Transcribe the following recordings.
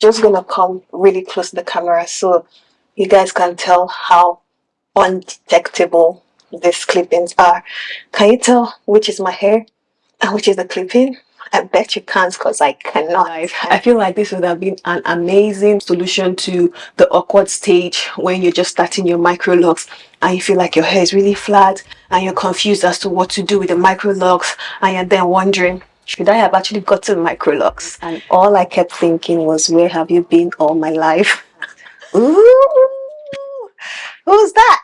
Just gonna come really close to the camera so you guys can tell how undetectable these clip-ins are. Can you tell which is my hair and which is the clip-in? I bet you can't, because I cannot. I feel like this would have been an amazing solution to the awkward stage when you're just starting your Microlocs and you feel like your hair is really flat and you're confused as to what to do with the Microlocs, and you're then wondering, should I have actually gotten Microlocs? And all I kept thinking was, where have you been all my life? Ooh, who's that?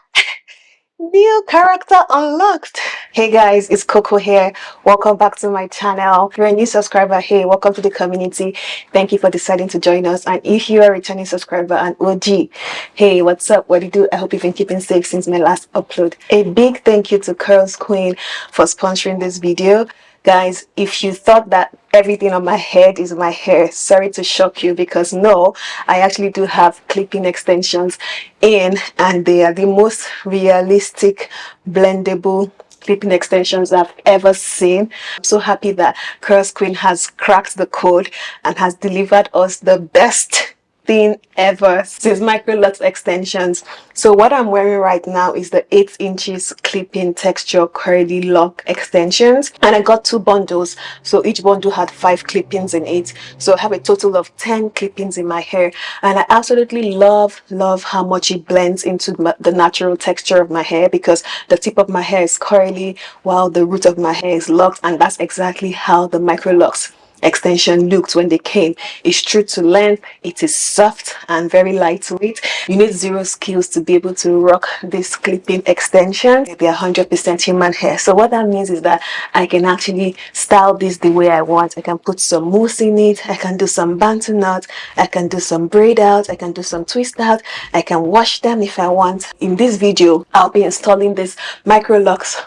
New character unlocked. Hey guys, it's Coco here. Welcome back to my channel. If you're a new subscriber, hey, welcome to the community. Thank you for deciding to join us. And if you're a returning subscriber and OG, hey, what's up? What do you do? I hope you've been keeping safe since my last upload. A big thank you to CURLSQUEEN for sponsoring this video. Guys, if you thought that everything on my head is my hair, sorry to shock you, because no, I actually do have clipping extensions in, and they are the most realistic blendable clipping extensions I've ever seen. I'm so happy that CURLSQUEEN has cracked the code and has delivered us the best thing ever since Microlocs extensions. So what I'm wearing right now is the 8 inches clip-in texture curly lock extensions, and I got 2 bundles, so each bundle had 5 clip-ins in it, so I have a total of 10 clip-ins in my hair, and I absolutely love how much it blends into the natural texture of my hair, because the tip of my hair is curly while the root of my hair is locked, and that's exactly how the Microlocs extension looked when they came. It's true to length, it is soft and very lightweight. You need zero skills to be able to rock this clipping extension. They are 100% human hair, so what that means is that I can actually style this the way I want. I can put some mousse in it, I can do some bantu knot, I can do some braid out, I can do some twist out, I can wash them if I want. In this video I'll be installing this Microlocs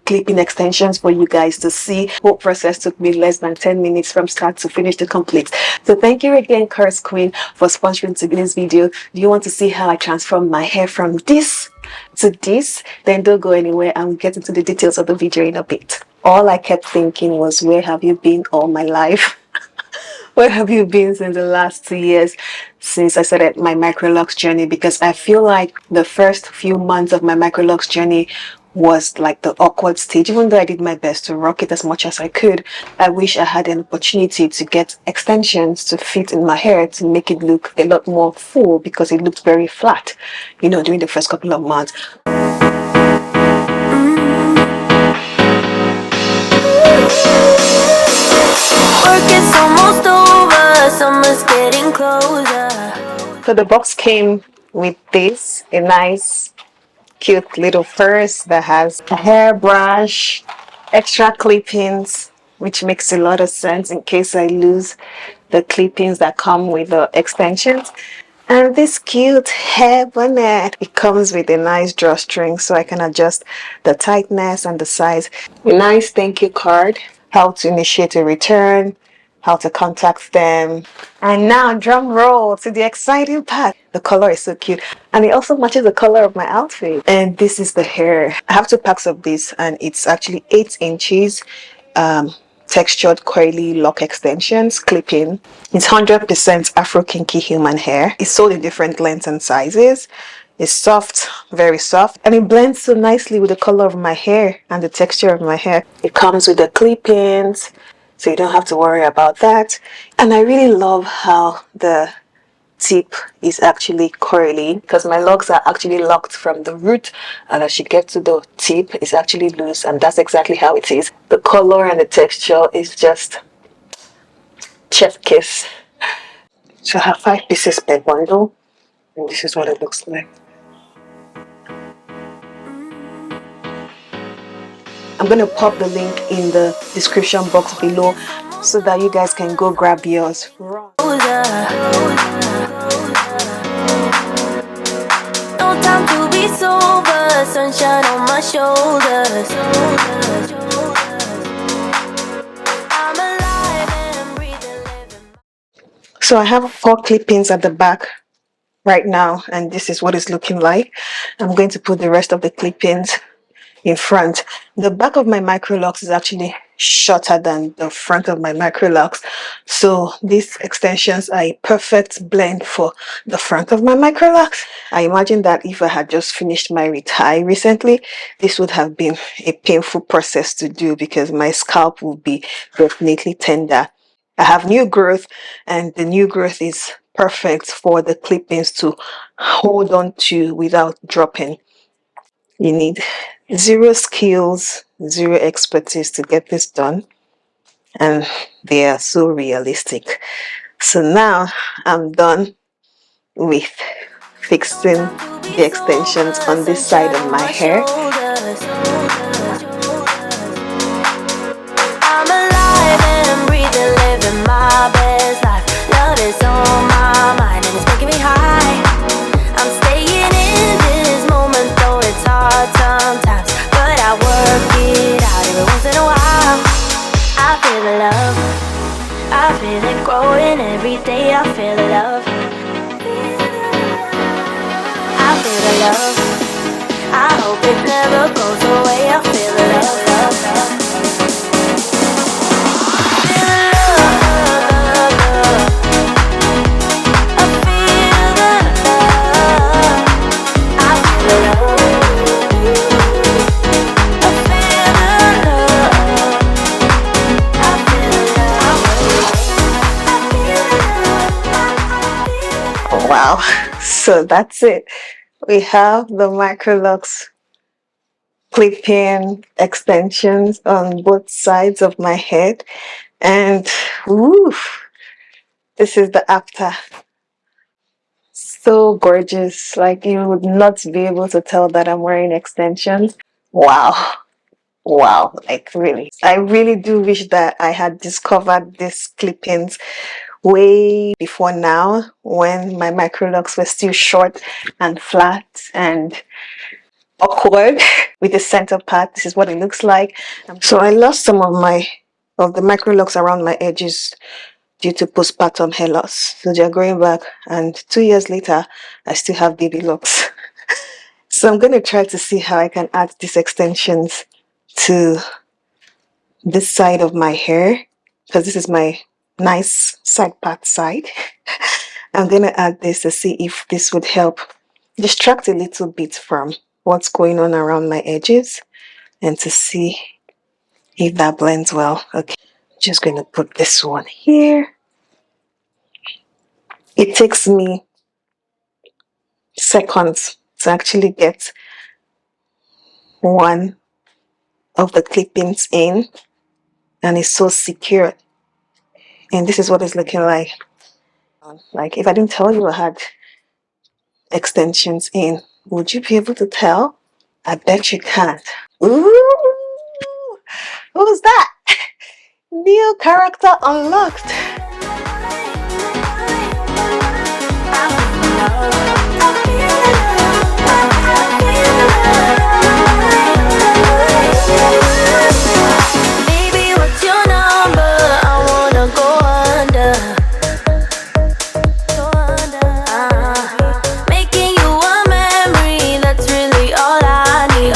clipping extensions for you guys to see. Whole process took me less than 10 minutes from start to finish to complete. So thank you again, CURLSQUEEN, for sponsoring today's video. If you want to see how I transform my hair from this to this, then don't go anywhere, and we'll get into the details of the video in a bit. All I kept thinking was, where have you been all my life? Where have you been since the last 2 years since I started my Microlocs journey? Because I feel like the first few months of my Microlocs journey was like the awkward stage. Even though I did my best to rock it as much as I could, I wish I had an opportunity to get extensions to fit in my hair to make it look a lot more full, because it looked very flat, you know, during the first couple of months. Work is almost over, summer's getting closer. So the box came with this, a nice cute little purse that has a hairbrush, extra clip-ins, which makes a lot of sense in case I lose the clip-ins that come with the extensions, and this cute hair bonnet. It comes with a nice drawstring so I can adjust the tightness and the size. A nice thank you card, how to initiate a return, how to contact them. And now, drum roll to the exciting part. The color is so cute, and it also matches the color of my outfit. And this is the hair. I have 2 packs of this, and it's actually 8 inches textured coily lock extensions clip-in. It's 100% Afro kinky human hair. It's sold in different lengths and sizes. It's soft, very soft, and it blends so nicely with the color of my hair and the texture of my hair. It comes with the clip-ins, so you don't have to worry about that. And I really love how the tip is actually curly, because my locks are actually locked from the root, and as you get to the tip, it's actually loose, and that's exactly how it is. The color and the texture is just chef kiss. So I have 5 pieces per bundle, and this is what it looks like. I'm going to pop the link in the description box below so that you guys can go grab yours. No time to be sober, sunshine on my shoulders. I'm alive and I'm breathing. So I have 4 clip-ins at the back right now, and this is what it's looking like. I'm going to put the rest of the clip-ins in front. The back of my Microlocs is actually shorter than the front of my Microlocs, so these extensions are a perfect blend for the front of my Microlocs. I imagine that if I had just finished my retie recently, this would have been a painful process to do because my scalp would be definitely tender. I have new growth, and the new growth is perfect for the clip-ins to hold on to without dropping. You need zero skills, zero expertise to get this done, and they are so realistic. So now I'm done with fixing the extensions on this side of my hair. I'm alive and I'm breathing, living my best life. Love is on my mind and it's making me high. I'm staying in this moment, though it's hard sometimes, but I work it out every once in a while. I feel the love, I feel it growing every day. I feel the love, I feel the love. I hope it never goes away. I feel the love, love, love. Wow, so that's it. We have the Microlocs clip-in extensions on both sides of my head, and woof, this is the after. So gorgeous, like you would not be able to tell that I'm wearing extensions. Wow. Wow, like really. I really do wish that I had discovered these clip-ins way before now, when my Microlocs were still short and flat and awkward with the center part. This is what it looks like. So I lost some of the Microlocs around my edges due to postpartum hair loss. So they're growing back, and 2 years later, I still have baby locks. So I'm going to try to see how I can add these extensions to this side of my hair, because this is my nice side part side. I'm going to add this to see if this would help distract a little bit from what's going on around my edges, and to see if that blends well. Okay, just going to put this one here. It takes me seconds to actually get one of the clip-ins in, and it's so secure. And this is what it's looking like. Like, if I didn't tell you I had extensions in, would you be able to tell? I bet you can't. Ooh, who's that? New character unlocked. Baby, what's your number? I wanna go under. Making you a memory, that's really all I need.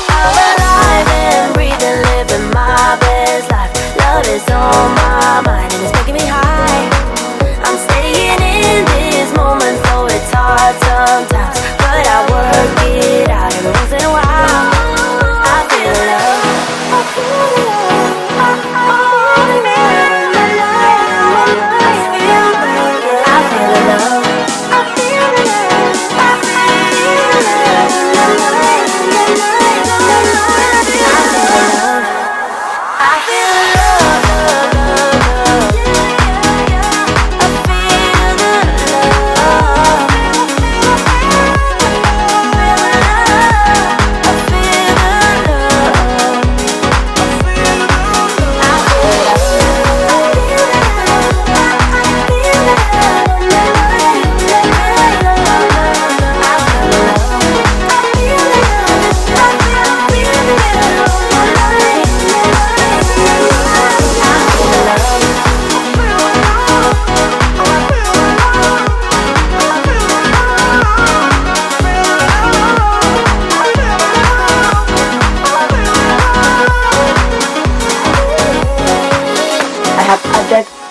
I'm alive and breathing, living my best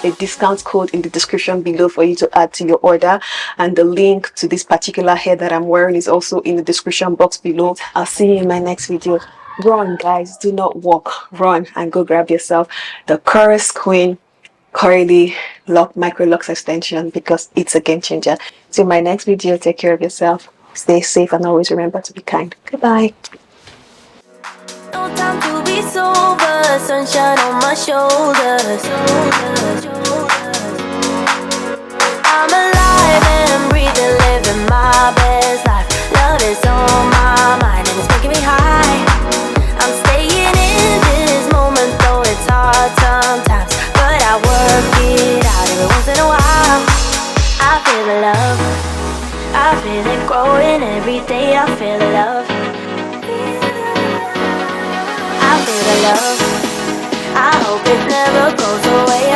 a discount code in the description below for you to add to your order, and the link to this particular hair that I'm wearing is also in the description box below. I'll see you in my next video. Run, guys, do not walk. Run and go grab yourself the CURLSQUEEN Coily Loc Microlocs extension, because it's a game changer. See you in my next video. Take care of yourself, stay safe, and always remember to be kind. Goodbye. No time to be sober, sunshine on my shoulders. I'm alive and breathing, living my best life. Love is on my mind and it's making me high. I'm staying in this moment, though it's hard sometimes, but I work it out every once in a while. I feel the love, I feel it growing every day. I feel the love, I feel the love. I hope it never goes away.